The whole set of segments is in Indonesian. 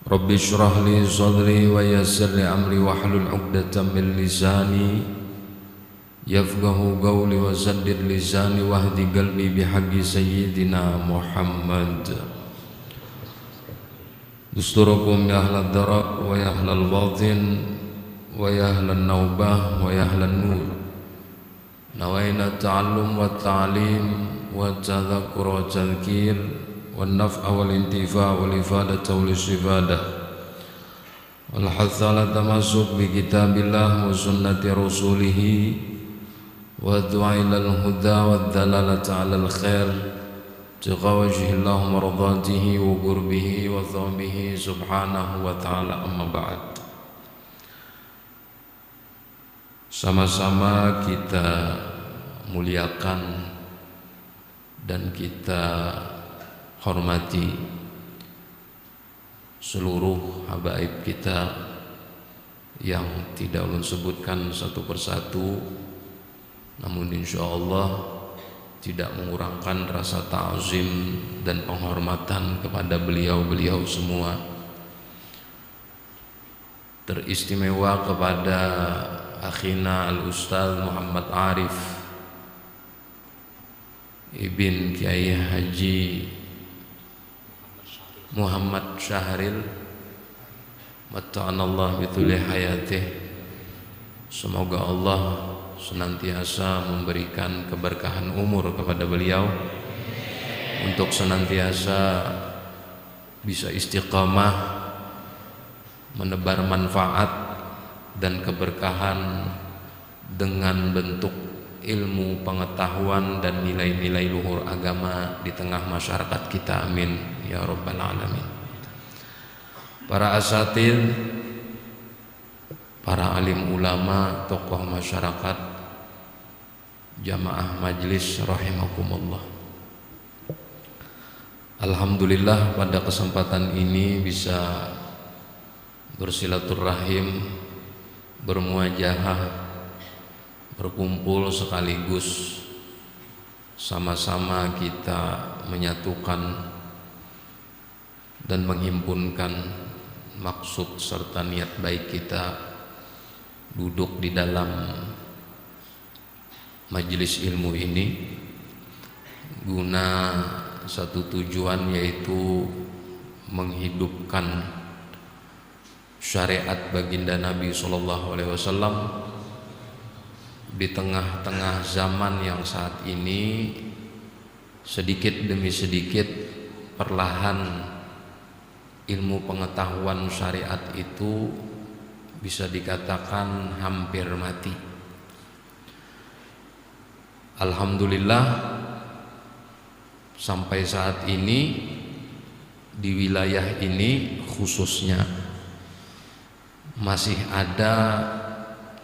Rabbi shrah li sadri wa yassir li amri wahlul 'uqdatam min lisani yafqahu qawli wa saddid lisani wahdi qalbi bihaqqi sayyidina Muhammad. Dusturakum ya ahlad dara wa ya ahlal batin wa ya ahlan naubah wa ya ahlan nur. Nawaina ta'allum wa ta'lim wa tadhakkur wa tadhkir والنفع والانتفاع والإفادة والاستفادة والحث على التمسك بكتاب الله وسنة رسوله والدعاء إلى الهدى والدلالة على الخير ابتغاء وجه الله ومرضاته وقربه وثوابه سبحانه وتعالى. أما بعد, sama-sama kita muliakan dan kita hormati seluruh habaib kita yang tidak ulun sebutkan satu persatu, namun insyaallah tidak mengurangkan rasa ta'zim dan penghormatan kepada beliau-beliau semua. Teristimewa kepada akhina al-Ustaz Muhammad Arif Ibn Kiai Haji Muhammad Syahril, mata'anallah bituli hayatih. Semoga Allah senantiasa memberikan keberkahan umur kepada beliau untuk senantiasa bisa istiqamah menebar manfaat dan keberkahan dengan bentuk ilmu, pengetahuan dan nilai-nilai luhur agama di tengah masyarakat kita. Amin ya rabbal alamin. Para asatidz, para alim ulama, tokoh masyarakat, jamaah majlis rahimakumullah. Alhamdulillah pada kesempatan ini bisa bersilaturahim, bermuajahah, berkumpul sekaligus sama-sama kita menyatukan dan menghimpunkan maksud serta niat baik kita duduk di dalam majelis ilmu ini guna satu tujuan, yaitu menghidupkan syariat baginda Nabi SAW di tengah-tengah zaman yang saat ini sedikit demi sedikit perlahan ilmu pengetahuan syariat itu bisa dikatakan hampir mati. Alhamdulillah sampai saat ini di wilayah ini khususnya masih ada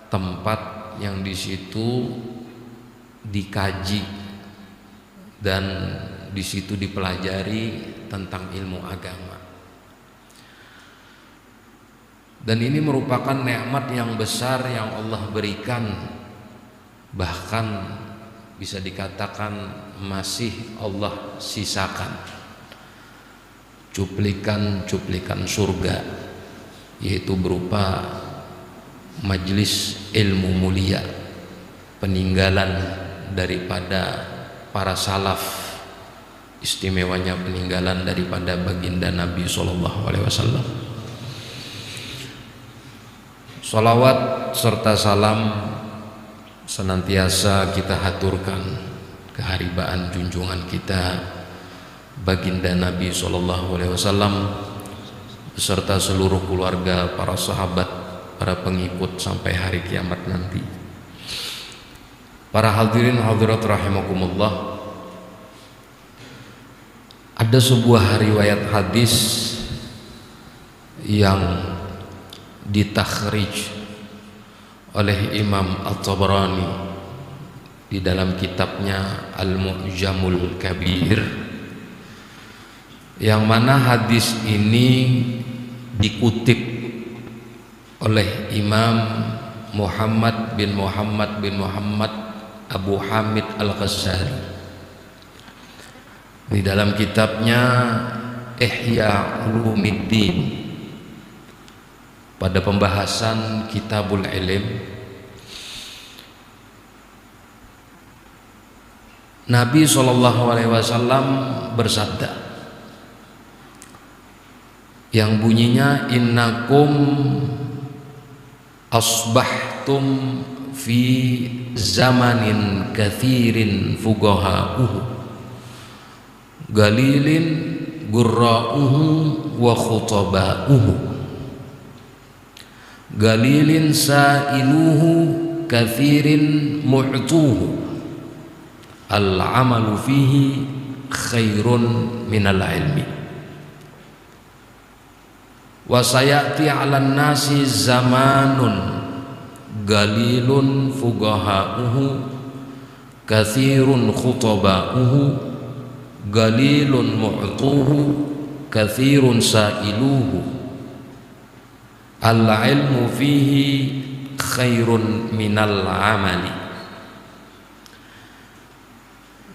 tempat yang di situ dikaji dan di situ dipelajari tentang ilmu agama. Dan ini merupakan nikmat yang besar yang Allah berikan, bahkan bisa dikatakan masih Allah sisakan cuplikan-cuplikan surga, yaitu berupa majelis ilmu mulia, peninggalan daripada para salaf, istimewanya peninggalan daripada baginda Nabi SAW. Salawat serta salam senantiasa kita haturkan keharibaan junjungan kita baginda Nabi SAW beserta seluruh keluarga, para sahabat, para pengikut sampai hari kiamat nanti. Para hadirin hadirat rahimakumullah, ada sebuah riwayat hadis yang ditakhrij oleh Imam At-Tabarani di dalam kitabnya Al-Mu'jamul Kabir, yang mana hadis ini dikutip oleh Imam Muhammad bin Muhammad Abu Hamid Al-Ghazali di dalam kitabnya Ihya Ulumuddin pada pembahasan Kitabul Ilm, Nabi SAW bersabda yang bunyinya, innakum asbahtum fi zamanin kathirin fuqaha'uhu galilin gurra'uhu wa khutaba'uhu galilin sa'iluhu kathirin mu'tuhu al-amalu fihi khairun minal ilmi. Wa sayati 'alan nasi zamanun galilun fuqaha'uhu kathirun khutaba'uhu galilun mu'tuhu kathirun sa'iluhu al-ilmu fihi khairun minal amali.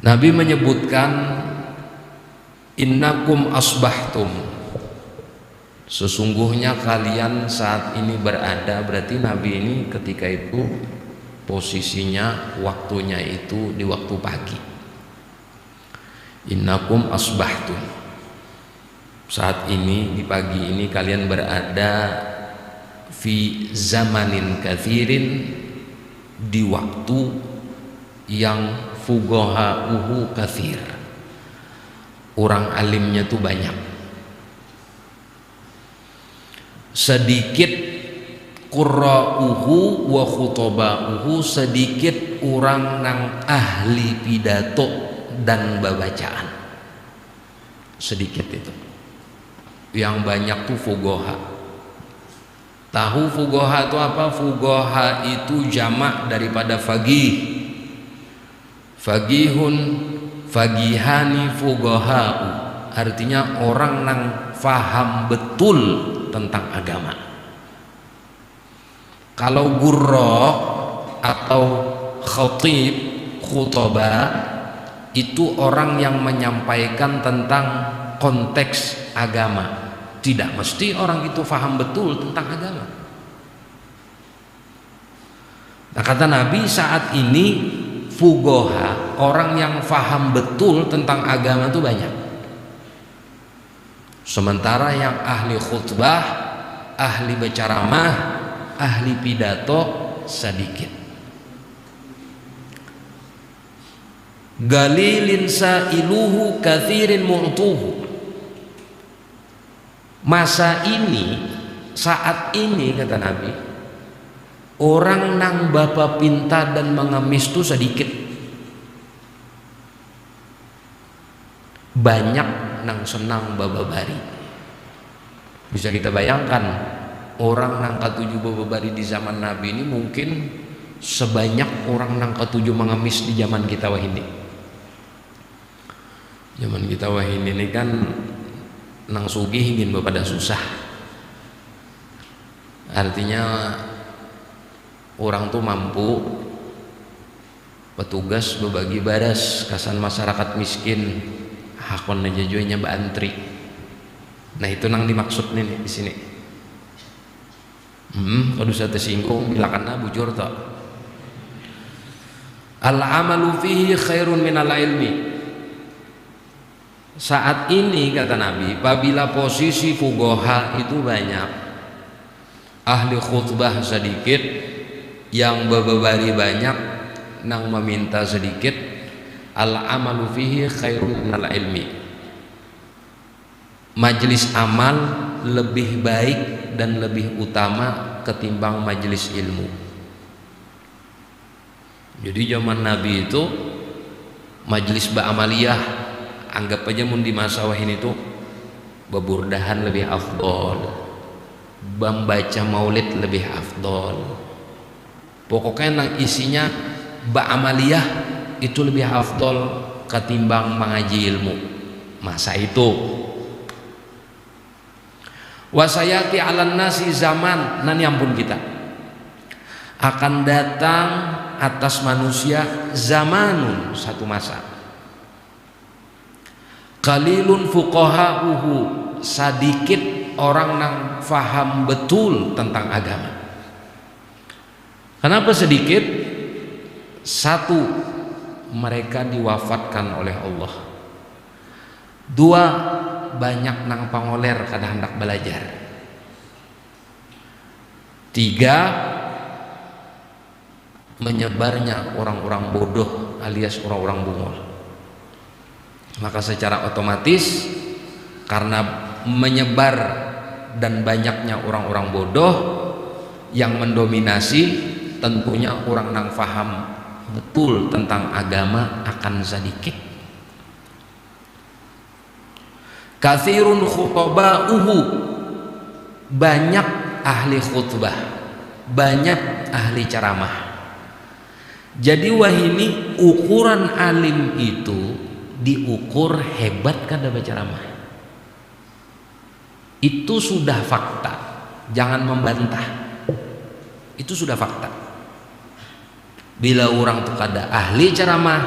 Nabi menyebutkan innakum asbahtum, sesungguhnya kalian saat ini berada, berarti Nabi ini ketika itu posisinya waktunya itu di waktu pagi. Innakum asbahtum, saat ini di pagi ini kalian berada fi zamanin kathirin, di waktu yang fuqaha'uhu kathir, orang alimnya tuh banyak, sedikit qurra'uhu wa khutaba'uhu, sedikit orang nang ahli pidato dan babacaan, sedikit itu. Yang banyak tuh fuqaha. Tahu fuqaha itu apa? Fuqaha itu jamak daripada faqih. Faqihun, faqihani, fuqaha'u, artinya orang yang faham betul tentang agama. Kalau gurra atau khatib, khutaba, itu orang yang menyampaikan tentang konteks agama. Tidak mesti orang itu faham betul tentang agama. Nah, kata Nabi, saat ini fuqaha, orang yang faham betul tentang agama itu banyak. Sementara yang ahli khutbah, ahli berceramah, ahli pidato sedikit. Galilin sa'iluhu kathirin mu'tuhu. Masa ini, saat ini kata Nabi, orang nang bapa pinta dan mengemis itu sedikit, banyak nang senang bababari. Bisa kita bayangkan, orang nang ketujuh bababari di zaman Nabi ini mungkin sebanyak orang nang ketujuh mengemis di zaman kita wahini. Zaman kita wahini ini kan nang sugih ingin pada susah, artinya orang tuh mampu petugas berbagi baras kasan masyarakat miskin hakon aja jualnya antri. Nah itu nang dimaksud nih di sini. Kalau saya tersinggung bilakan bujur tak. Al-amalu fihi khairun minal ilmi. Saat ini kata Nabi, apabila posisi fuqaha itu banyak, ahli khutbah sedikit, yang bababari banyak, nang meminta sedikit, al-amalu fihi khairun minal ilmi. Majelis amal lebih baik dan lebih utama ketimbang majelis ilmu. Jadi zaman Nabi itu majelis ba'amaliyah, anggap aja mun di masa wahin itu beburdahan lebih afdol, membaca maulid lebih afdol, pokoknya nang isinya ba'amaliyah itu lebih afdol ketimbang mengaji ilmu masa itu. Wasayati 'alan nasi zaman, nan ampun kita akan datang atas manusia zamanun, satu masa, qalilun fuqaha'uhu, sedikit orang nang faham betul tentang agama. Kenapa sedikit? Satu, mereka diwafatkan oleh Allah. Dua, banyak nang pangoler kada hendak belajar. Tiga, menyebarnya orang-orang bodoh alias orang-orang bungol. Maka secara otomatis karena menyebar dan banyaknya orang-orang bodoh yang mendominasi, tentunya orang nang faham betul tentang agama akan sedikit. Katsirun khutaba'uhu, banyak ahli khutbah, banyak ahli ceramah. Jadi wahini ukuran alim itu diukur hebat kada berceramah. Itu sudah fakta, jangan membantah. Itu sudah fakta. Bila orang tuh kada ahli ceramah,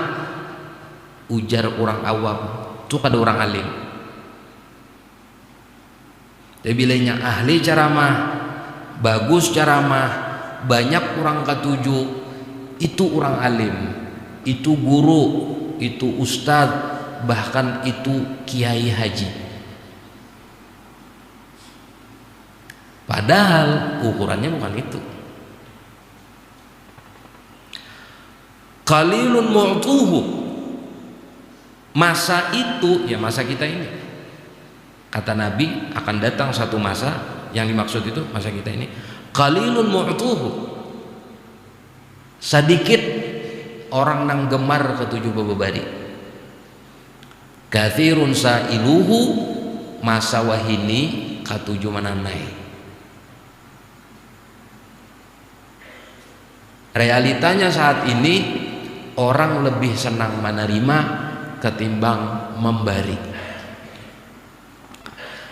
ujar orang awam, tuh kada orang alim. Tapi bilanya ahli ceramah, bagus ceramah, banyak orang ketujuh, itu orang alim, itu guru, itu ustadz, bahkan itu kiai haji. Padahal ukurannya bukan itu. Qalilun mu'tuhu, masa itu ya masa kita ini. Kata Nabi akan datang satu masa, yang dimaksud itu masa kita ini. Qalilun mu'tuhu, sedikit orang nang gemar ketujuh bababari. Katsirun sa'iluhu, masa wahini ketujuh mananai. Realitanya saat ini orang lebih senang menerima ketimbang memberi.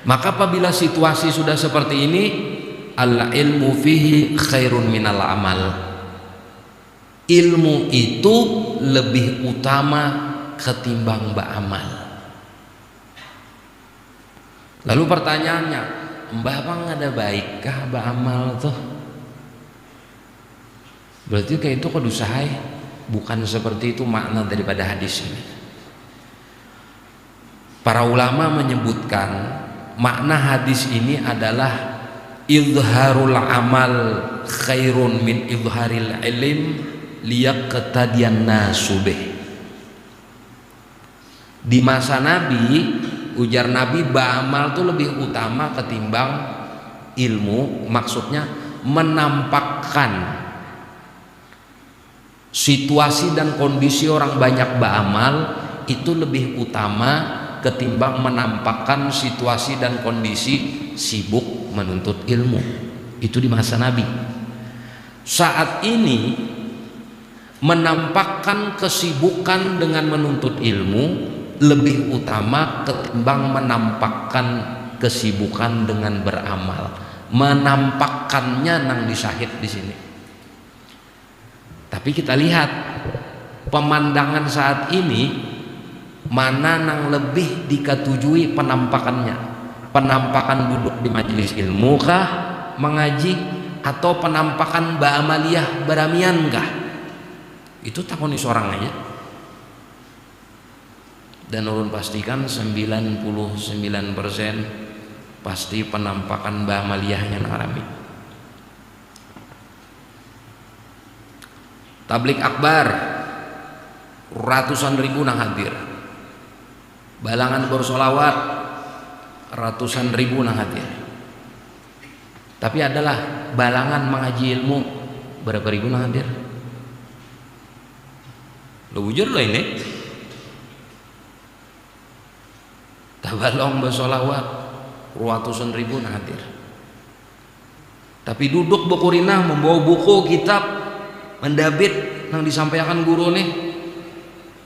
Maka apabila situasi sudah seperti ini, al ilmu fihi khairun minal amal. Ilmu itu lebih utama ketimbang beramal. Lalu pertanyaannya, mbak bang ada baikkah beramal tuh? Berarti kayak itu kudu usahai. Bukan seperti itu makna daripada hadis ini. Para ulama menyebutkan makna hadis ini adalah izharul amal khairun min izharil ilm liyaqtadiyan nasu bih. Di masa Nabi, ujar Nabi, beramal itu lebih utama ketimbang ilmu. Maksudnya menampakkan situasi dan kondisi orang banyak beramal itu lebih utama ketimbang menampakkan situasi dan kondisi sibuk menuntut ilmu. Itu di masa Nabi. Saat ini menampakkan kesibukan dengan menuntut ilmu lebih utama ketimbang menampakkan kesibukan dengan beramal. Menampakkannya nang disahid di sini. Tapi kita lihat pemandangan saat ini, mana nang lebih diketujui penampakannya. Penampakan duduk di majelis ilmu kah, mengaji, atau penampakan ba'amaliyah beramian kah? Itu takoni seorang aja. Dan ulun pastikan 99% pasti penampakan ba'amaliyahnya narami. Tablik akbar ratusan ribu nang hadir. Balangan bersolawat ratusan ribu nang hadir. Tapi adalah balangan mengaji ilmu berapa ribu nang hadir? Lo bujur lo ini. Tabalong bersolawat ratusan ribu nang hadir. Tapi duduk bukurinah membawa buku kitab mendabit yang disampaikan guru nih,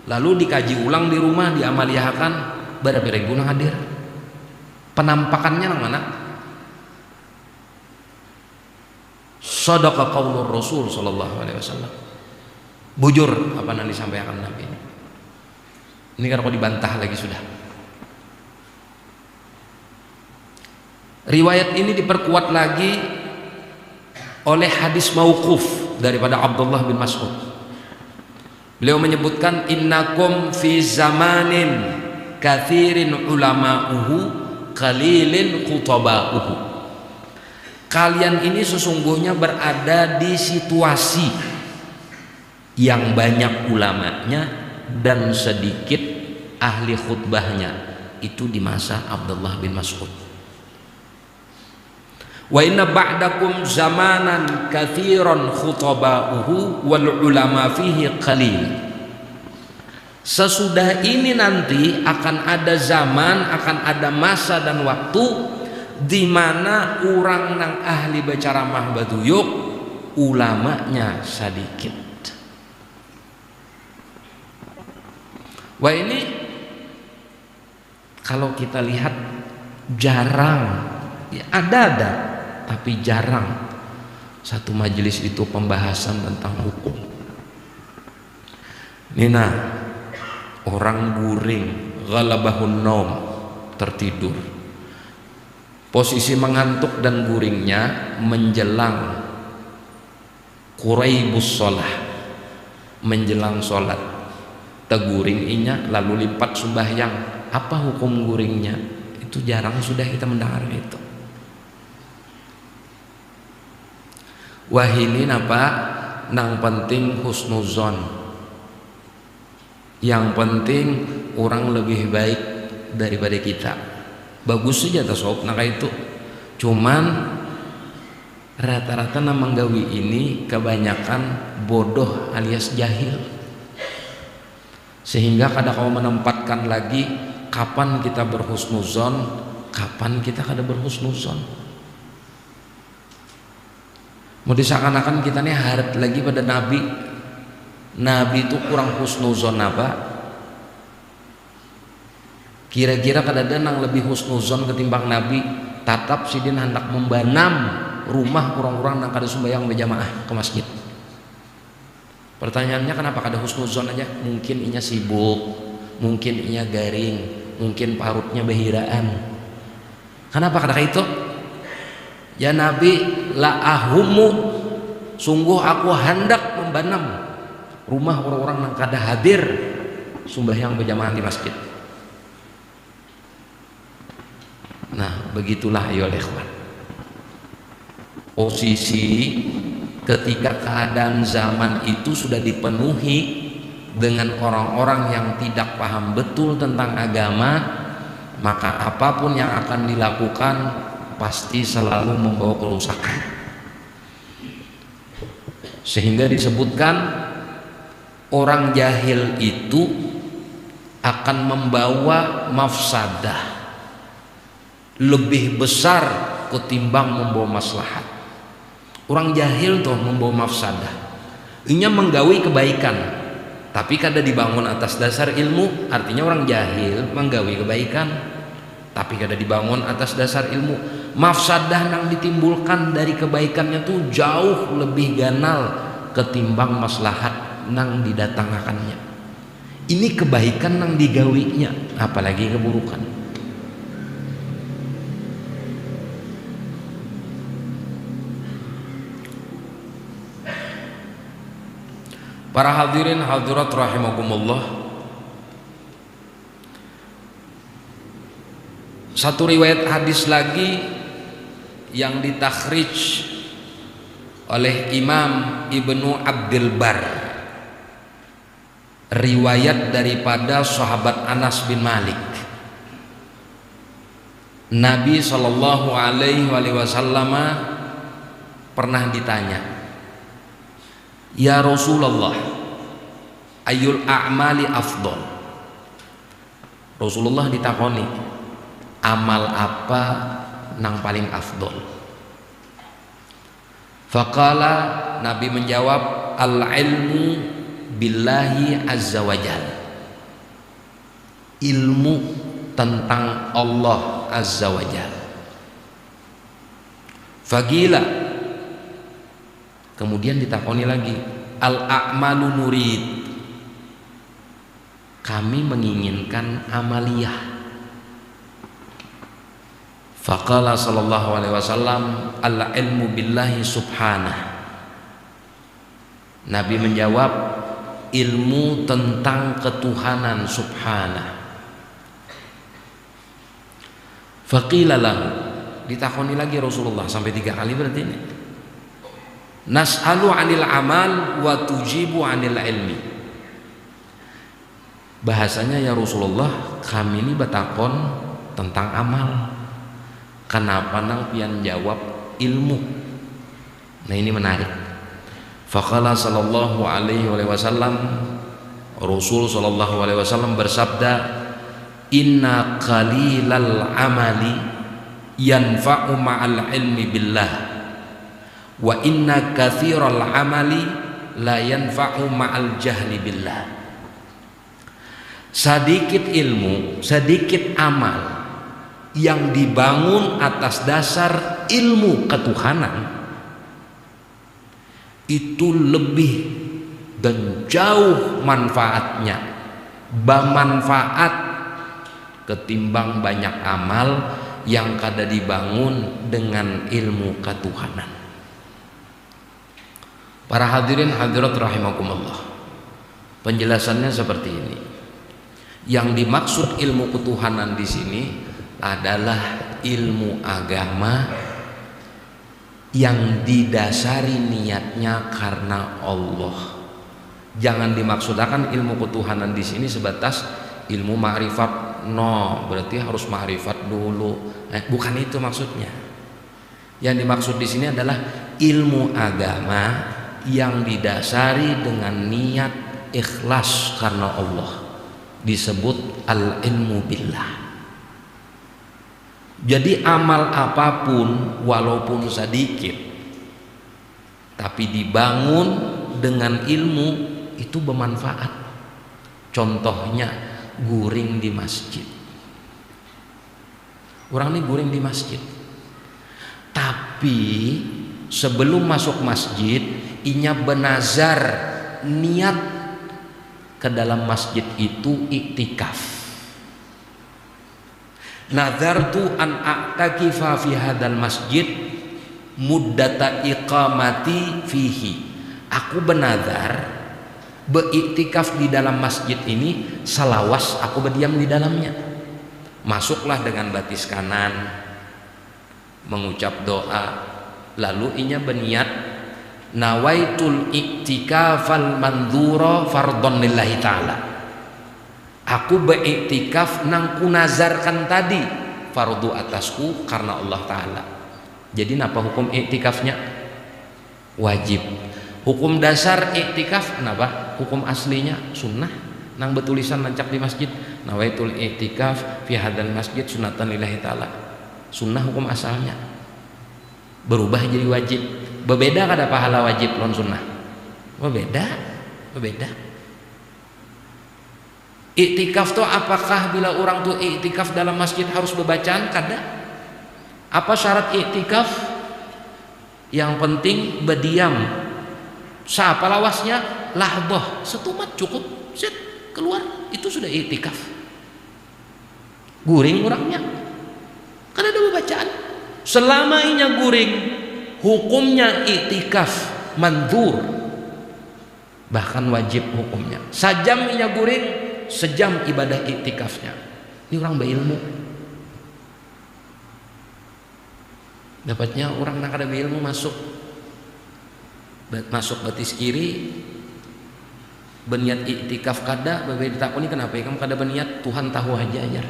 lalu dikaji ulang di rumah, diamaliahkan berapa ribu yang hadir. Penampakannya yang mana? Shadaqa qaulur Rasul sallallahu alaihi wasallam. Bujur apa yang disampaikan Nabi ini. Ini kan kok dibantah lagi sudah. Riwayat ini diperkuat lagi oleh hadis mauquf daripada Abdullah bin Mas'ud. Beliau menyebutkan, innakum fi zamanin kathirin ulama'uhu qalilin khutaba'uhu. Kalian ini sesungguhnya berada di situasi yang banyak ulamanya dan sedikit ahli khutbahnya. Itu di masa Abdullah bin Mas'ud. Wa inna ba'dakum zamanan kathiran khutaba'uhu wal ulama fihi qalil. Sesudah ini nanti akan ada zaman, akan ada masa dan waktu di mana orang nang ahli bacaramah baduyuk ulamanya sedikit. Wah, ini kalau kita lihat jarang, ya ada tapi jarang satu majelis itu pembahasan tentang hukum. Nina, orang guring, ghalabahun naum, tertidur. Posisi mengantuk dan guringnya menjelang quraibus sholah, menjelang sholat. Teguring inya lalu lipat sembahyang. Apa hukum guringnya? Itu jarang sudah kita mendengar itu. Wahini napa nang penting husnuzon. Yang penting orang lebih baik daripada kita. Bagus saja tasawuf naka itu. Cuman rata-rata namang gawi ini kebanyakan bodoh alias jahil. Sehingga kada kau menempatkan lagi kapan kita berhusnuzon, kapan kita kada berhusnuzon. Mau disangkan-akan kita nih harap lagi pada Nabi. Nabi itu kurang husnuzon apa? Kira-kira kadang nang lebih husnuzon ketimbang Nabi. Tatap sidin hendak membanam rumah orang-orang nang kada sembahyang berjamaah ke masjid. Pertanyaannya kenapa kada husnuzon aja? Mungkin inya sibuk, mungkin inya garing, mungkin parutnya behiraan. Kenapa kada itu? Ya Nabi, la ahumu, sungguh aku hendak membanam rumah orang-orang yang kada hadir sembahyang berjamaah di masjid. Nah, begitulah ya ikhwan. Posisi ketika keadaan zaman itu sudah dipenuhi dengan orang-orang yang tidak paham betul tentang agama, maka apapun yang akan dilakukan pasti selalu membawa kerusakan. Sehingga disebutkan orang jahil itu akan membawa mafsadah lebih besar ketimbang membawa maslahat. Orang jahil tuh membawa mafsadah. Inya menggawi kebaikan, tapi kada dibangun atas dasar ilmu. Artinya orang jahil menggawi kebaikan, tapi kada dibangun atas dasar ilmu. Mafsadah yang ditimbulkan dari kebaikannya tuh jauh lebih ganal ketimbang maslahat nang didatangkannya. Ini kebaikan nang digawinya, apalagi keburukan. Para hadirin hadirat rahimakumullah, satu riwayat hadis lagi yang ditakhrij oleh Imam Ibnu Abdul Bar, riwayat daripada sahabat Anas bin Malik. Nabi sallallahu alaihi wasallam pernah ditanya, "Ya Rasulullah, ayul a'mali afdol?" Rasulullah ditakoni, amal apa nang paling afdol? Faqala, Nabi menjawab, al-ilmu billahi azza wajal, ilmu tentang Allah azza wajal. Fagila, kemudian ditakoni lagi, al-a'malu nurid, kami menginginkan amaliyah. Faqala sallallahu alaihi wasallam al ilmu billahi subhanah. Nabi menjawab, ilmu tentang ketuhanan subhanah. Faqila lahu, ditakoni lagi Rasulullah sampai 3 kali berarti ini. Nas'alu 'anil amal wa tujibu 'anil ilmi. Bahasanya ya Rasulullah, kami ini batakon tentang amal. Kenapa nang pian jawab ilmu? Nah ini menarik. Faqala sallallahu alaihi wasallam, Rasul sallallahu alaihi wasallam bersabda, inna qalilal amali yanfa'u ma'al ilmi billah wa inna katsiral amali la yanfa'u ma'al jahli billah. Sedikit ilmu, sedikit amal yang dibangun atas dasar ilmu ketuhanan itu lebih dan jauh manfaatnya, bermanfaat ketimbang banyak amal yang kada dibangun dengan ilmu ketuhanan. Para hadirin hadirat rahimakumullah, penjelasannya seperti ini. Yang dimaksud ilmu ketuhanan di sini adalah ilmu agama yang didasari niatnya karena Allah. Jangan dimaksudkan ilmu ketuhanan di sini sebatas ilmu ma'rifat. No, berarti harus ma'rifat dulu. Bukan itu maksudnya. Yang dimaksud di sini adalah ilmu agama yang didasari dengan niat ikhlas karena Allah. Disebut al-ilmu billah. Jadi amal apapun walaupun sedikit tapi dibangun dengan ilmu itu bermanfaat. Contohnya guring di masjid. Orang ini guring di masjid, tapi sebelum masuk masjid inya benazar niat ke dalam masjid itu iktikaf. Nazartu an a'takifa fi hadzal masjid muddata iqamati fihi. Aku benazar beriktikaf di dalam masjid ini salawas aku berdiam di dalamnya. Masuklah dengan batis kanan, mengucap doa, lalu inya berniat nawaitul iktikafal mandhura fardhon lillahi ta'ala. Aku beriktikaf nang kunazarkan tadi fardu atasku karena Allah Ta'ala. Jadi napa hukum iktikafnya? Wajib. Hukum dasar iktikaf kenapa? Hukum aslinya sunnah. Nang betulisan lancak di masjid nawaitul iktikaf fi hadzal masjid sunatan lillahi ta'ala. Sunnah hukum asalnya. Berubah jadi wajib. Berbeda kada pahala wajib lawan sunnah? Berbeda. Iktikaf tuh apakah bila orang tuh iktikaf dalam masjid harus berbacaan? Kada. Apa syarat iktikaf? Yang penting berdiam. Siapa lawasnya? Lahdoh, setumat cukup. Set, keluar, itu sudah iktikaf. Guring orangnya. Kan ada bacaan. Selama inya guring, hukumnya iktikaf mandhur. Bahkan wajib hukumnya. Sajam inya guring, sejam ibadah iktikafnya. Ini orang berilmu. Dapatnya orang nak ada berilmu masuk batis kiri berniat iktikaf kada, berbeda takuni kenapa ya kamu kada berniat, Tuhan tahu aja ajar.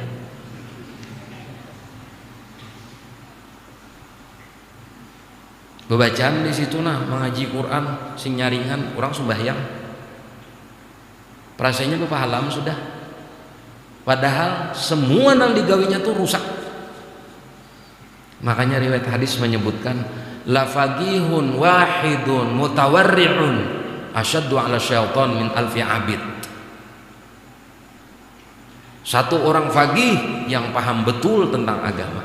Bebacaan di situ nah mengaji Quran sing nyaringan orang sembahyang. Perasaannya berpahalam sudah. Padahal semua yang digawinya tuh rusak. Makanya riwayat hadis menyebutkan la faqihun wahidun mutawarri'un asyaddu 'ala syaitan min alfi 'abid. Satu orang faqih yang paham betul tentang agama,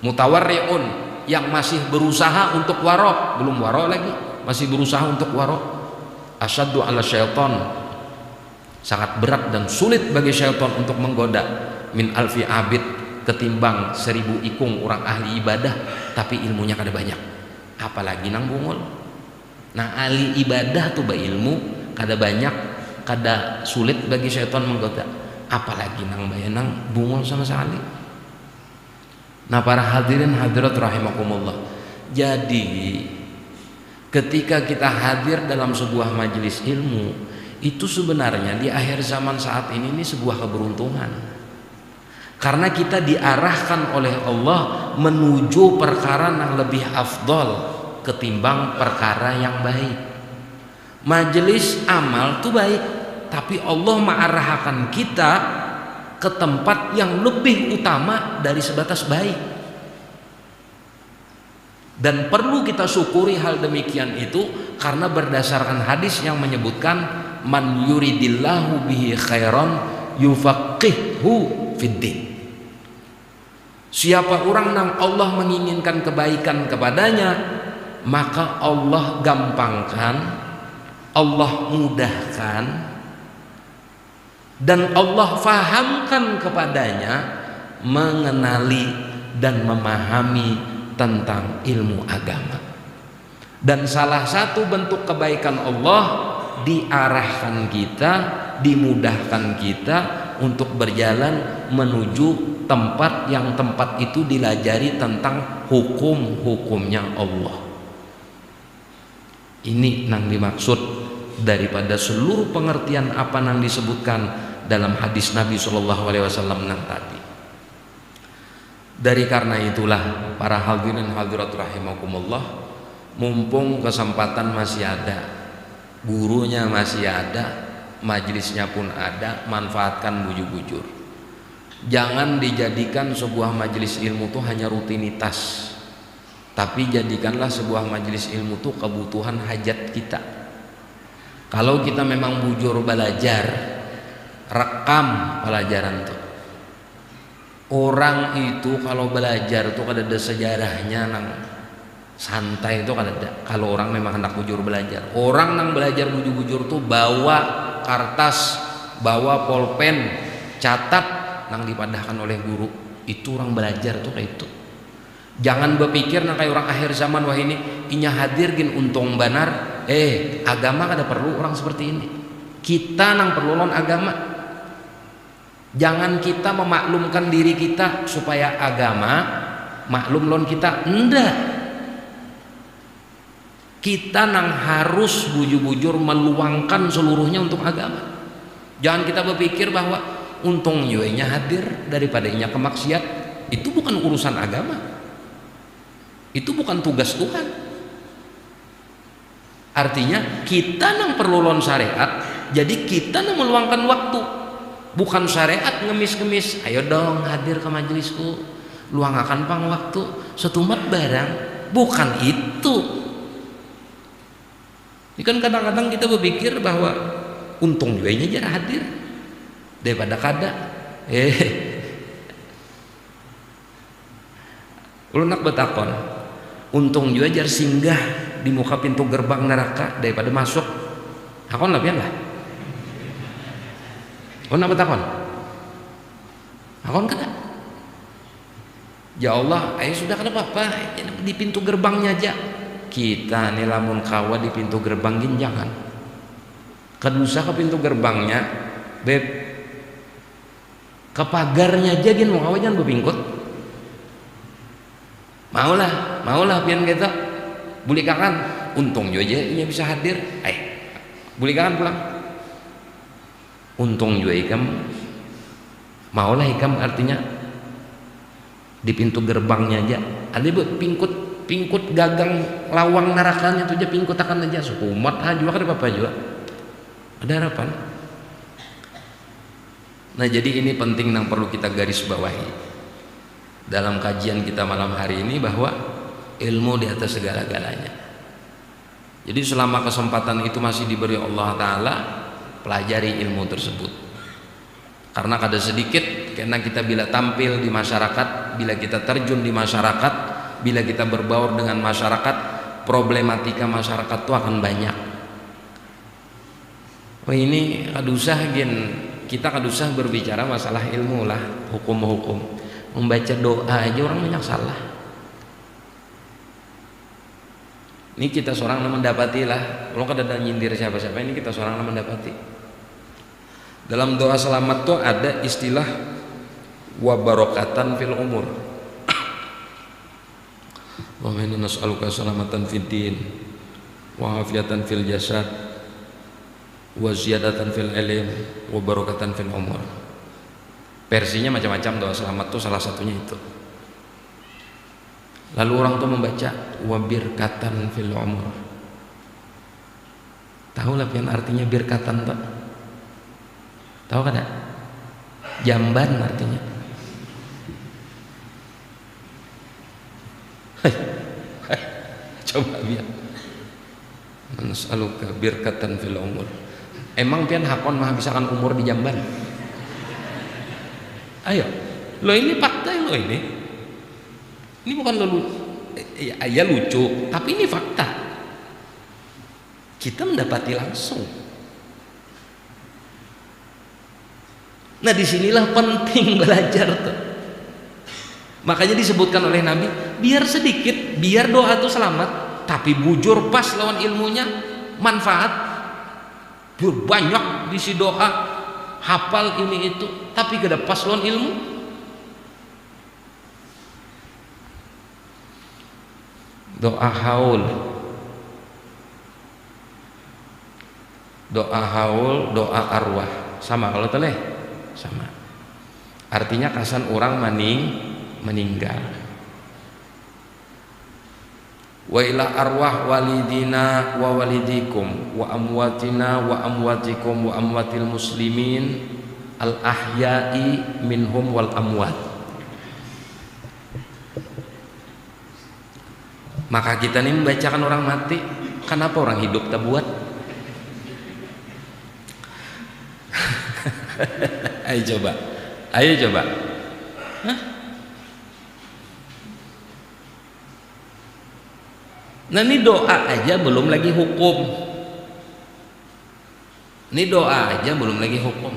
mutawarri'un yang masih berusaha untuk waro, belum waro lagi, masih berusaha untuk waro, asyaddu 'ala syaitan, sangat berat dan sulit bagi syaitan untuk menggoda min alfi abid, ketimbang 1000 ikung orang ahli ibadah tapi ilmunya kada banyak, apalagi nang bungul. Nah ahli ibadah tuh ilmu kada banyak, kada sulit bagi syaitan menggoda, apalagi nang bayanang bungul sama sekali. Nah para hadirin hadirat rahimakumullah, jadi ketika kita hadir dalam sebuah majelis ilmu itu sebenarnya di akhir zaman saat ini sebuah keberuntungan, karena kita diarahkan oleh Allah menuju perkara yang lebih afdol ketimbang perkara yang baik. Majelis amal itu baik, tapi Allah mengarahkan kita ke tempat yang lebih utama dari sebatas baik. Dan perlu kita syukuri hal demikian itu, karena berdasarkan hadis yang menyebutkan man yuridillahu bihi khairan yufaqihu fiddin. Siapa orang yang Allah menginginkan kebaikan kepadanya, maka Allah gampangkan, Allah mudahkan, dan Allah fahamkan kepadanya mengenali dan memahami tentang ilmu agama. Dan salah satu bentuk kebaikan Allah, diarahkan kita, dimudahkan kita untuk berjalan menuju tempat yang tempat itu dilajari tentang hukum-hukumnya Allah. Ini yang dimaksud daripada seluruh pengertian apa yang disebutkan dalam hadis Nabi SAW yang tadi. Dari karena itulah para hadirin hadirat rahimakumullah, mumpung kesempatan masih ada, gurunya masih ada, majelisnya pun ada, manfaatkan bujur-bujur. Jangan dijadikan sebuah majelis ilmu itu hanya rutinitas, tapi jadikanlah sebuah majelis ilmu itu kebutuhan hajat kita. Kalau kita memang bujur belajar, rekam pelajaran itu. Orang itu kalau belajar itu kada ada sejarahnya nang santai itu kada ada. Kalau orang memang hendak bujur belajar, orang nang belajar bujur-bujur tuh bawa kertas, bawa pulpen, catat nang dipadahkan oleh guru. Itu orang belajar tuh kayak itu. Jangan berpikir nang kayak orang akhir zaman, wah ini inya hadir gin untung banar. Agama kada perlu orang seperti ini. Kita nang perlu non agama. Jangan kita memaklumkan diri kita supaya agama maklum lon kita, enggak. Kita nang harus bujur-bujur meluangkan seluruhnya untuk agama. Jangan kita berpikir bahwa untung yuenya hadir daripada inya kemaksiat. Itu bukan urusan agama, itu bukan tugas Tuhan. Artinya kita nang perlu lon syariat, jadi kita nang meluangkan waktu. Bukan syariat ngemis-ngemis, ayo dong hadir ke majelisku, luangkan pang waktu setumat barang. Bukan itu. Ini kan kadang-kadang kita berpikir bahwa untung juga ini jarang hadir daripada kada. Lu nak betakon, untung juga jar singgah di muka pintu gerbang neraka daripada masuk. Hakon lah pian lah. Kau nak bertakon? Akon kada? Ya Allah, sudah kada apa-apa di pintu gerbangnya aja. Kita nih lamun kawa di pintu gerbang gin jangan. Kedusa ke pintu gerbangnya, beb. Ke pagarnya aja gin mau kawa jangan berpingkut. Maulah pian kita. Buli kakan, untung jo aja inya bisa hadir. Buli kakan pulang. Untung juga ikam maulah ikam, artinya di pintu gerbangnya aja ada pingkut gagang lawang narakanya tuh aja pingkut akan aja sukumat juga ada apa juga ada harapan. Nah jadi ini penting yang perlu kita garis bawahi dalam kajian kita malam hari ini, bahwa ilmu di atas segala-galanya. Jadi selama kesempatan itu masih diberi Allah Ta'ala, pelajari ilmu tersebut, karena kada sedikit karena kita bila tampil di masyarakat, bila kita terjun di masyarakat, bila kita berbaur dengan masyarakat, problematika masyarakat itu akan banyak. Ini kadusah kita kadusah berbicara masalah ilmu lah, hukum-hukum. Membaca doa aja orang banyak salah. Ini kita seorang yang mendapati lah. Kalau kada ada nyindir siapa-siapa, ini kita seorang yang mendapati. Dalam doa selamat tuh ada istilah wa barakatan fil umur. Wa inna nas'aluka salamatan fid din wa afiatan fil jasad wa ziyadatan fil ilm wa barakatan fil umur. Versinya macam-macam doa selamat tuh salah satunya itu. Lalu orang tuh membaca wa birkatan fil umur. Tahu lah yang artinya birkatan tuh? Tahu kan? Jamban artinya. Coba biar. Nas'aluka birkatan fil umur. Emang pian hakon mah bisa kan umur di jamban? Ayo, lo ini fakta lo ini. Ini bukan lo ya lucu, tapi ini fakta. Kita mendapati langsung. Nah disinilah penting belajar tuh. Makanya disebutkan oleh Nabi, biar sedikit, biar doa itu selamat, tapi bujur pas lawan ilmunya, manfaat. Biar banyak diisi doa, hafal ini itu, tapi kada pas lawan ilmu. Doa haul, doa arwah, sama kalau teleh, sama. Artinya kasan orang meninggal. Wa ila arwah walidina wa walidikum wa amwatina wa amwatikum wa amwatil muslimin al ahya'i minhum wal amwat. Maka kita ini membacakan orang mati. Kenapa orang hidup tak buat? Ayo coba. Hah? Nah ini doa aja belum lagi hukum. Ini doa aja belum lagi hukum.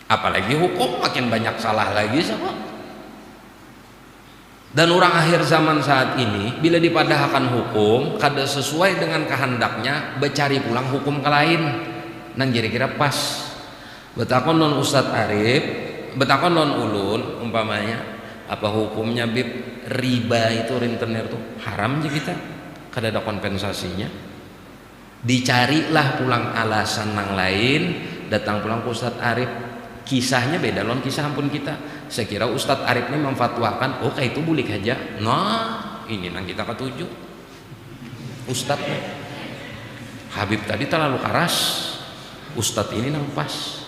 Apalagi hukum makin banyak salah lagi sama. Dan orang akhir zaman saat ini bila dipadahkan hukum kada sesuai dengan kehendaknya, becari pulang hukum ke lain. Nang kira-kira pas. Betakon non Ustadz Arif, betakon non ulun umpamanya apa hukumnya bib riba itu rentenir tuh haram aja kita, kada ada kompensasinya. Dicarilah pulang alasan nang lain, datang pulang ke Ustadz Arif. Kisahnya beda lon kisah ampun kita. Saya kira Ustadz Arif ini memfatwakan, oh kayak itu boleh aja. Nah ini nang kita ketujuh Ustadz Habib tadi terlalu keras, Ustadz ini nang pas.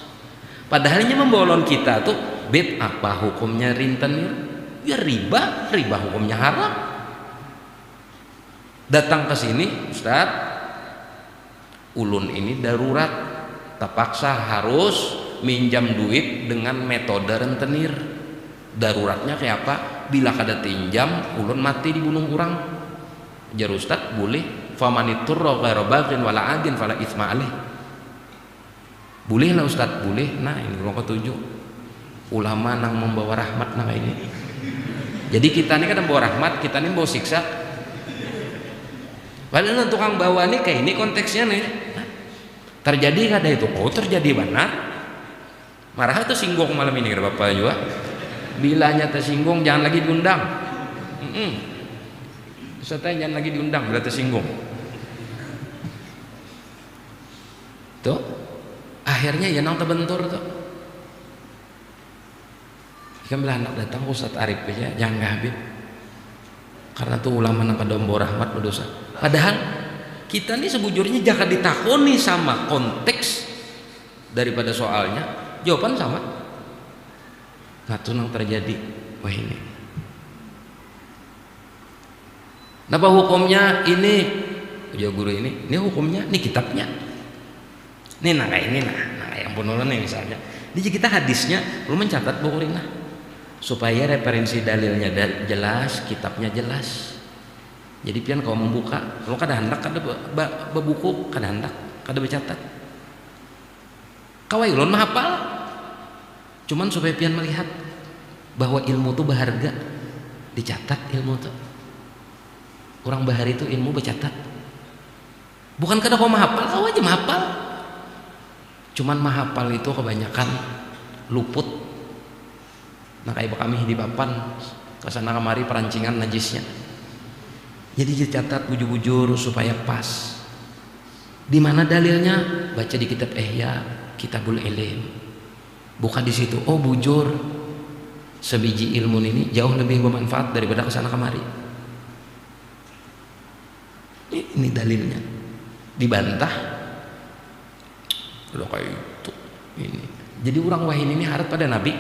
Padahalnya membolon kita tuh beb apa hukumnya rintenir? Ya riba hukumnya haram. Datang ke sini Ustadz, ulun ini darurat, terpaksa harus minjam duit dengan metode rentenir. Daruratnya kayak apa? Bila kada tinjam ulun mati dibunuh orang. Jar Ustadz boleh. Famaniturra ghairu baghin wala adin fala itsma alaih. Boleh lah Ustadz, boleh. Nah ini orang ketujuh ulama nang membawa rahmat nang ini. Jadi kita ini kan membawa rahmat, kita ini membawa siksa. Padahal tukang bawa ini kayak ini konteksnya nih. Terjadi kada itu? Oh terjadi benar. Marah atau singgung malam ini kada Bapak juga. Bilanya tersinggung jangan lagi diundang. Ustadz jangan lagi diundang bila tersinggung. Tuh akhirnya ya nang terbentur tuh. Kan bila anak datang Ustadz Arif aja jangan Habib. Karena tuh ulama nang kada membawa rahmat berdosa. Padahal kita nih sebujurnya jangan ditakoni sama konteks daripada soalnya, jawaban sama. Nah itu yang terjadi. Wah ini napa hukumnya ini ya guru ini hukumnya ini kitabnya ini nah ini nah yang penulis nih misalnya jadi kita hadisnya perlu mencatat buku ini supaya referensi dalilnya jelas, kitabnya jelas. Jadi pian kalau membuka, kalau kada hendak kada bebuku, kada hendak kada bercatat. Kawailun mah hafal. Cuman supaya pian melihat bahwa ilmu itu berharga, dicatat ilmu itu. Orang bahari itu ilmu bercatat. Bukan karena kau mahapal, kau aja mahapal. Cuman mahapal itu kebanyakan luput. Nah kayak kami di papan kesana kemari perancingan najisnya. Jadi dicatat bujur-bujur supaya pas. Di mana dalilnya? Baca di kitab Ihya, Kitabul Ilm. Bukan di situ. Oh bujur, sebiji ilmu ini jauh lebih bermanfaat daripada kesana kemari. Ini dalilnya. Dibantah. Udah kayak itu. Ini. Jadi orang wahid ini harap pada Nabi.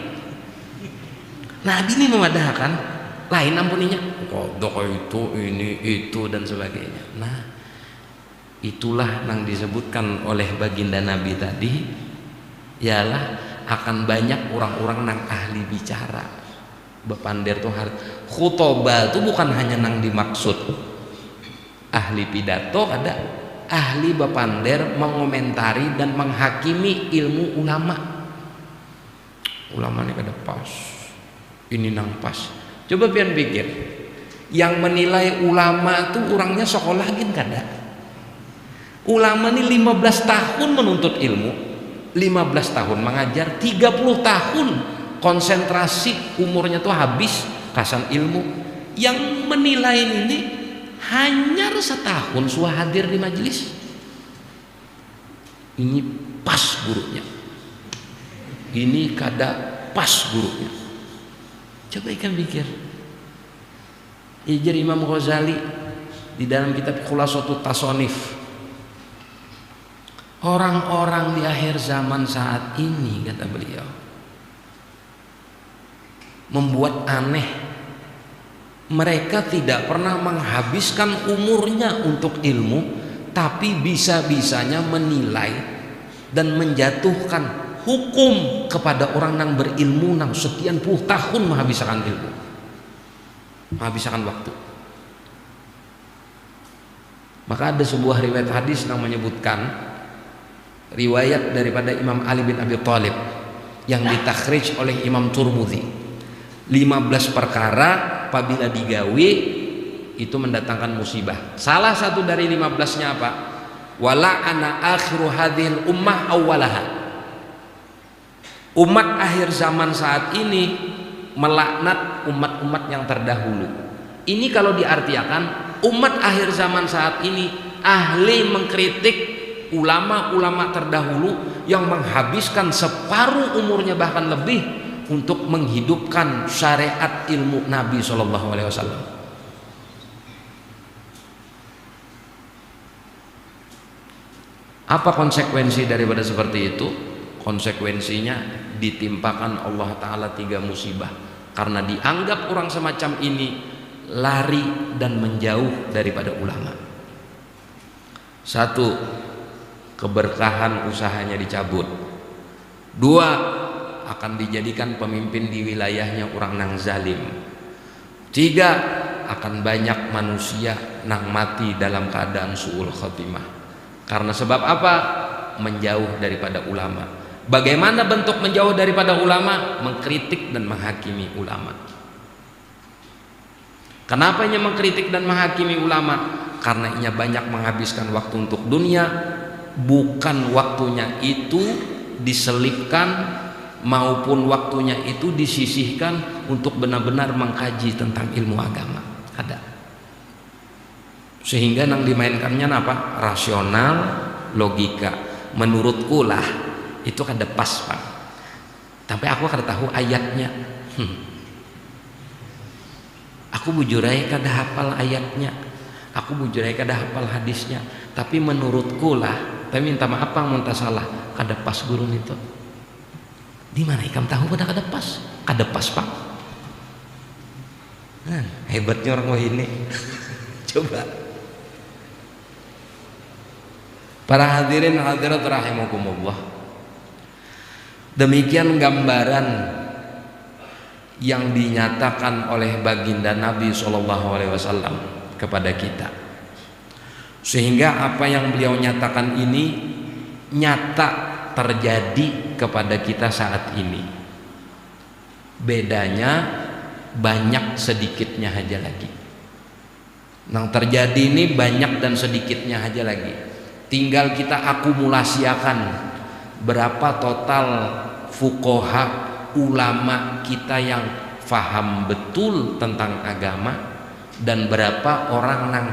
Nabi ini memadahkan, lain ampuninya. Kodok itu, ini, itu dan sebagainya. Nah, itulah yang disebutkan oleh baginda Nabi tadi. Ialah akan banyak orang-orang yang ahli bicara. Bepander tuh harus. Khutbah itu bukan hanya yang dimaksud ahli pidato, ada ahli bepander mengomentari dan menghakimi ilmu ulama. Ulama ini kada pas, ini nang pas. Coba pian pikir, yang menilai ulama itu orangnya sekolah gin kada. Ulama ini 15 tahun menuntut ilmu, 15 tahun mengajar, 30 tahun konsentrasi umurnya tuh habis kasan ilmu. Yang menilai ini hanya setahun suah hadir di majelis. Ini pas gurunya, ini kada pas gurunya. Coba ikan pikir. Ijar Imam Ghazali di dalam kitab Khulasatul Tasonif, orang-orang di akhir zaman saat ini, kata beliau, membuat aneh. Mereka tidak pernah menghabiskan umurnya untuk ilmu, tapi bisa-bisanya menilai dan menjatuhkan hukum kepada orang yang berilmu yang sekian puluh tahun menghabiskan ilmu, menghabiskan waktu. Maka ada sebuah riwayat hadis yang menyebutkan, riwayat daripada Imam Ali bin Abi Thalib yang ditakhrij oleh Imam Turmudzi, 15 perkara apabila digawe itu mendatangkan musibah. Salah satu dari 15-nya apa? Wala ana akhiru hadhil ummah awwalaha. Umat akhir zaman saat ini melaknat umat-umat yang terdahulu. Ini kalau diartikan umat akhir zaman saat ini ahli mengkritik ulama-ulama terdahulu yang menghabiskan separuh umurnya bahkan lebih untuk menghidupkan syariat ilmu Nabi SAW. Apa konsekuensi daripada seperti itu? Konsekuensinya ditimpakan Allah Ta'ala 3 musibah, karena dianggap orang semacam ini lari dan menjauh daripada ulama. 1, keberkahan usahanya dicabut. 2, akan dijadikan pemimpin di wilayahnya orang nang zalim. 3, akan banyak manusia nang mati dalam keadaan su'ul khotimah. Karena sebab apa? Menjauh daripada ulama. Bagaimana bentuk menjauh daripada ulama? Mengkritik dan menghakimi ulama. Kenapa ia mengkritik dan menghakimi ulama? Karena ia banyak menghabiskan waktu untuk dunia, bukan waktunya itu diselipkan maupun waktunya itu disisihkan untuk benar-benar mengkaji tentang ilmu agama. Ada. Sehingga yang dimainkannya apa? Rasional, logika. Menurutku lah itu kada pas, Pak. Tapi aku kada tahu ayatnya. Aku bujurai kada hafal ayatnya. Aku bujurai kada hafal hadisnya. Tapi menurutku lah, tapi minta maaf Pak mun salah, kada pas guru itu. Di mana ikam tahu pada kada pas? Kada pas, Pak. Nah, hebatnya orang ini. Coba. Para hadirin hadirat rahimakumullah. Demikian gambaran yang dinyatakan oleh baginda Nabi SAW kepada kita. Sehingga apa yang beliau nyatakan ini nyata terjadi kepada kita saat ini. Bedanya banyak sedikitnya aja lagi. Yang terjadi ini banyak dan sedikitnya aja lagi. Tinggal kita akumulasikan berapa total fuqaha, ulama kita yang faham betul tentang agama, dan berapa orang yang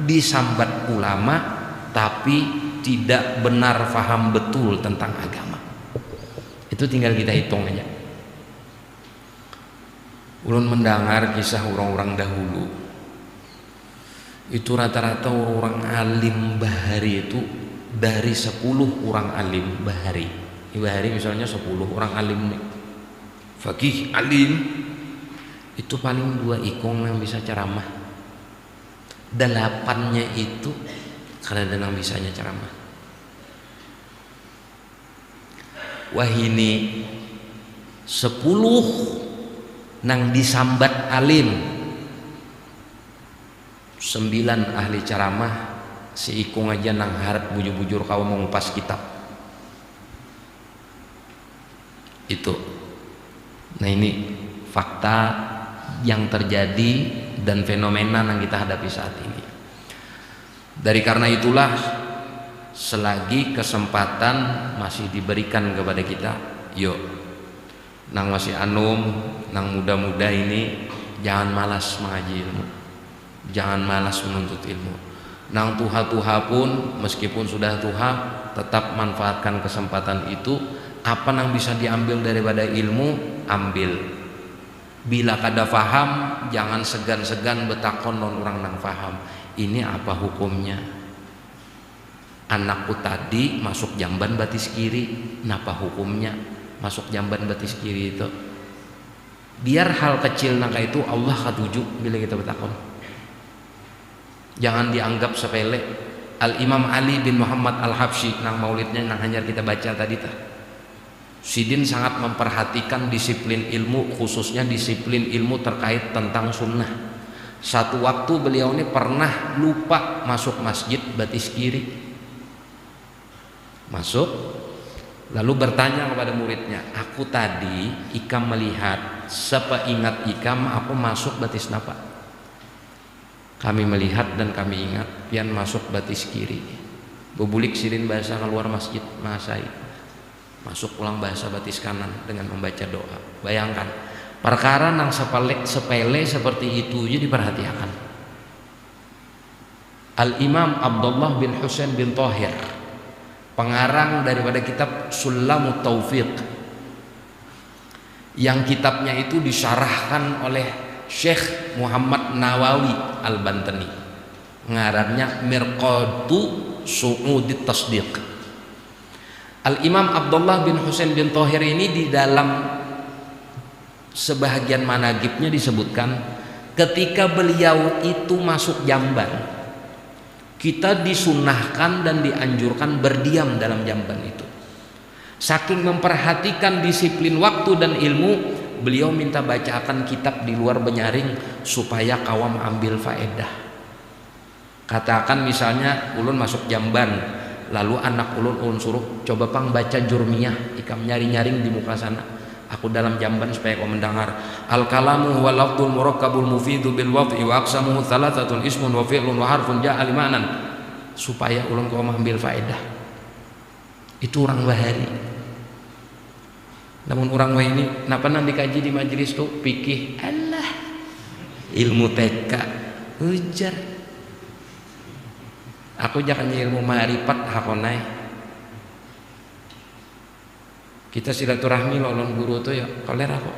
disambat ulama tapi tidak benar faham betul tentang agama. Itu tinggal kita hitung aja. Ulun mendengar kisah orang-orang dahulu, itu rata-rata orang alim bahari itu dari 10 orang alim bahari misalnya 10 orang alim fakih alim, itu paling 2 ikong yang bisa ceramah, 8-nya itu karena yang bisanya ceramah. Wah, ini 10 nang disambat alim, 9 ahli ceramah, si ikung aja nang harap bujur-bujur kau mengupas kitab. Itu. Nah, ini fakta yang terjadi dan fenomena yang kita hadapi saat ini. Dari karena itulah, selagi kesempatan masih diberikan kepada kita, yuk, nang masih anum, nang muda-muda ini jangan malas mengaji ilmu, jangan malas menuntut ilmu. Nang tuha-tuha pun meskipun sudah tuha, tetap manfaatkan kesempatan itu. Apa yang bisa diambil daripada ilmu, ambil. Bila kada faham, jangan segan-segan betakon non orang nang faham. Ini apa hukumnya? Anakku tadi masuk jamban batis kiri, napa hukumnya masuk jamban batis kiri itu? Biar hal kecil nangka itu Allah katuju bila kita betakon. Jangan dianggap sepele. Al-Imam Ali bin Muhammad Al-Habsyi nang maulidnya nang hanya kita baca tadi tah. Sidin sangat memperhatikan disiplin ilmu, khususnya disiplin ilmu terkait tentang sunnah. Satu waktu beliau ini pernah lupa masuk masjid batis kiri. Masuk, lalu bertanya kepada muridnya, aku tadi ikam melihat, sepeingat ikam aku masuk batis napa? Kami melihat dan kami ingat pian masuk batis kiri. Bubulik Sidin bahasa keluar masjid masai. Masuk pulang bahasa batis kanan dengan membaca doa. Bayangkan, perkara yang sepele seperti itu jadi diperhatikan. Al-Imam Abdullah bin Husain bin Thahir, pengarang daripada kitab Sulamut Taufiq, yang kitabnya itu disyarahkan oleh Syekh Muhammad Nawawi Al-Bantani, ngarannya Mirqatu Su'udit Tasdiq. Al-Imam Abdullah bin Husain bin Thahir ini di dalam sebahagian managibnya disebutkan, ketika beliau itu masuk jamban, kita disunahkan dan dianjurkan berdiam dalam jamban itu. Saking memperhatikan disiplin waktu dan ilmu, beliau minta bacakan kitab di luar benyaring supaya kawam ambil faedah. Katakan misalnya ulun masuk jamban, lalu anak ulun suruh coba pang baca Jurmiyah, ikam nyari-nyaring di muka sana, aku dalam jamban supaya kau mendengar. Al kalamu huwa lafdul murakkabul mufidu bil wad'i wa aqsamuhu thalathatun ismun wa fi'lun wa harfun ja'a limanan, supaya ulun kau mengambil faedah. Itu orang bahari. Namun orang wah ini napa nang dikaji di majelis tuh fikih, Allah ilmu TK ujar. Aku jangan ilmu ma'rifat hakonai. Kita silaturahmi lawan guru tuh ya kolera kok.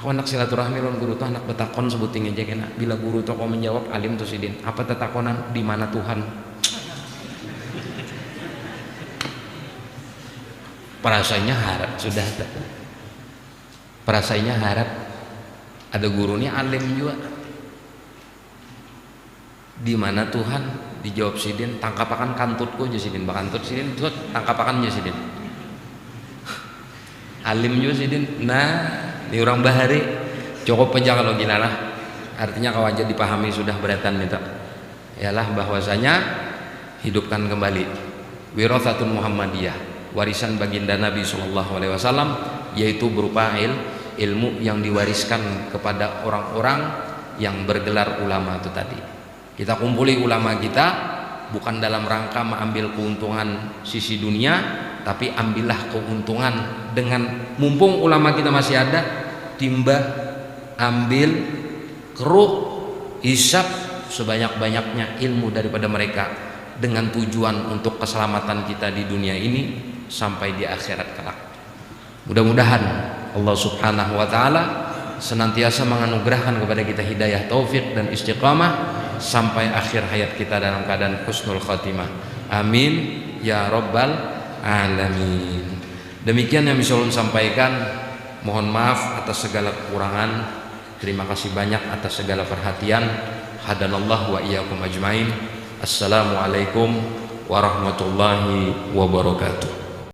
Aku anak silaturahmi lawan guru tuh anak betakon sebuting aja kena. Bila guru tuh kau menjawab alim tuh Sidin, apa tetakonan di mana Tuhan? Perasaannya harap sudah ada. Perasaannya harap ada gurunya alim juga. Di mana Tuhan? Dijawab Sidin, tangkapakan kantutku aja Sidin, bakantut Sidin, tuh tangkapakan aja Sidin. Alim juga Sidin. Nah, di orang bahari cukup aja kalau gila lah. Artinya kau aja dipahami sudah beratan itu. Ialah bahwasanya hidupkan kembali wirathatun Muhammadiyah, warisan baginda Nabi SAW yaitu berupa ilmu yang diwariskan kepada orang-orang yang bergelar ulama itu tadi. Kita kumpuli ulama kita bukan dalam rangka mengambil keuntungan sisi dunia, tapi ambillah keuntungan dengan mumpung ulama kita masih ada, timba, ambil, keruk, hisab sebanyak-banyaknya ilmu daripada mereka dengan tujuan untuk keselamatan kita di dunia ini sampai di akhirat kelak. Mudah-mudahan Allah Subhanahu wa taala senantiasa menganugerahkan kepada kita hidayah, taufik dan istiqamah sampai akhir hayat kita dalam keadaan husnul khatimah. Amin ya rabbal alamin. Demikian yang bisa ulun sampaikan. Mohon maaf atas segala kekurangan. Terima kasih banyak atas segala perhatian. Hadanallah wa iyyakum ajmain. Assalamualaikum warahmatullahi wabarakatuh.